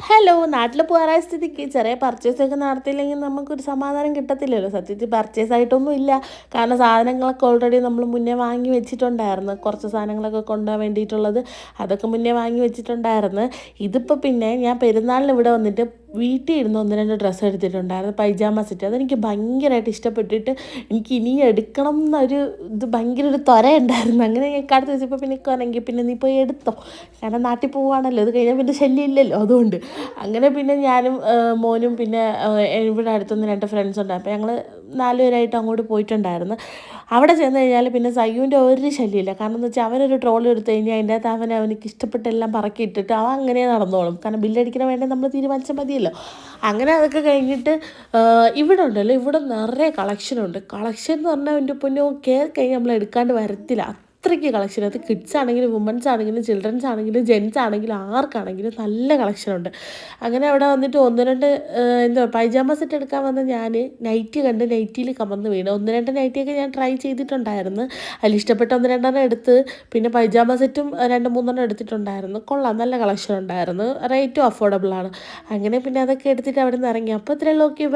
Hello, നാട്ടിൽ പോകാറായ സ്ഥിതിക്ക് ചെറിയ പർച്ചേസൊക്കെ നടത്തിയില്ലെങ്കിൽ നമുക്കൊരു സമാധാനം കിട്ടത്തില്ലല്ലോ. സത്യത്തിൽ പർച്ചേസ് ആയിട്ടൊന്നും ഇല്ല. കാരണം സാധനങ്ങളൊക്കെ ഓൾറെഡി നമ്മൾ മുന്നേ വാങ്ങി വെച്ചിട്ടുണ്ടായിരുന്നു. കുറച്ച് സാധനങ്ങളൊക്കെ കൊണ്ടുപോകാൻ വേണ്ടിയിട്ടുള്ളത് അതൊക്കെ മുന്നേ വാങ്ങി വെച്ചിട്ടുണ്ടായിരുന്നു. ഇതിപ്പോൾ പിന്നെ ഞാൻ പെരുന്നാളിന് ഇവിടെ വന്നിട്ട് വീട്ടിൽ ഇരുന്ന് ഒന്ന് രണ്ട് ഡ്രസ്സ് എടുത്തിട്ടുണ്ടായിരുന്നു, പൈജാമ സെറ്റ്. അതെനിക്ക് ഭയങ്കരമായിട്ട് ഇഷ്ടപ്പെട്ടിട്ട് എനിക്ക് ഇനി എടുക്കണം എന്നൊരു ഭയങ്കര ഒരു ത്വര ഉണ്ടായിരുന്നു. അങ്ങനെ ഞാൻ അടുത്ത് വെച്ചപ്പോൾ പിന്നെ ഇക്കാണെങ്കിൽ പിന്നെ നീ പോയി എടുത്തോ, കാരണം നാട്ടിൽ പോവുകയാണല്ലോ, അത് കഴിഞ്ഞാൽ പിന്നെ ശല്യം ഇല്ലല്ലോ, അതുകൊണ്ട്. അങ്ങനെ പിന്നെ ഞാനും മോനും പിന്നെ ഇവിടെ അടുത്തുനിന്ന് രണ്ട് ഫ്രണ്ട്സ് ഉണ്ട്, അപ്പോൾ ഞങ്ങൾ 4 പേരായിട്ട് അങ്ങോട്ട് പോയിട്ടുണ്ടായിരുന്നു. അവിടെ ചെന്ന് കഴിഞ്ഞാൽ പിന്നെ സയ്യുവിൻ്റെ ഒരു ശല്യമില്ല. കാരണം എന്ന് വെച്ചാൽ അവനൊരു ട്രോളി എടുത്തു കഴിഞ്ഞാൽ അതിൻ്റെ അകത്ത് അവനിക്ക് ഇഷ്ടപ്പെട്ടെല്ലാം പറക്കി ഇട്ടിട്ട് അവൻ അങ്ങനെ നടന്നോളും. കാരണം ബില്ലടിക്കണ വേണ്ടേ നമ്മൾ തീരുമാനിച്ചാൽ മതിയല്ലോ. അങ്ങനെ അതൊക്കെ കഴിഞ്ഞിട്ട് ഇവിടെ ഉണ്ടല്ലോ, ഇവിടെ നിറയെ കളക്ഷനുണ്ട്. കളക്ഷൻ എന്ന് പറഞ്ഞാൽ എൻ്റെ പൊന്നോ, കയറി കഴിഞ്ഞാൽ നമ്മൾ എടുക്കാണ്ട് വരത്തില്ല, അത്രയ്ക്ക് കളക്ഷൻ. അത് കിഡ്സ് ആണെങ്കിലും വുമൻസ് ആണെങ്കിലും ചിൽഡ്രൻസ് ആണെങ്കിലും ജെൻസ് ആണെങ്കിലും ആർക്കാണെങ്കിലും നല്ല കളക്ഷനുണ്ട്. അങ്ങനെ അവിടെ വന്നിട്ട് ഒന്ന് രണ്ട് എന്താ പൈജാമ സെറ്റ് എടുക്കാൻ വന്ന ഞാൻ നൈറ്റി കണ്ട് നൈറ്റിയിൽ കമന്ന് വീണ്. ഒന്ന് രണ്ട് നൈറ്റിയൊക്കെ ഞാൻ ട്രൈ ചെയ്തിട്ടുണ്ടായിരുന്നു. അതിൽ ഇഷ്ടപ്പെട്ട ഒന്ന് രണ്ടെണ്ണം എടുത്ത്, പിന്നെ പൈജാമ സെറ്റും രണ്ട് മൂന്നെണ്ണം എടുത്തിട്ടുണ്ടായിരുന്നു. കൊള്ളാം, നല്ല കളക്ഷൻ ഉണ്ടായിരുന്നു, റേറ്റും അഫോർഡബിൾ ആണ്. അങ്ങനെ പിന്നെ അതൊക്കെ എടുത്തിട്ട് അവിടെ നിന്ന് ഇറങ്ങി. അപ്പോൾ ഇത്രയുള്ള ഓക്കെ.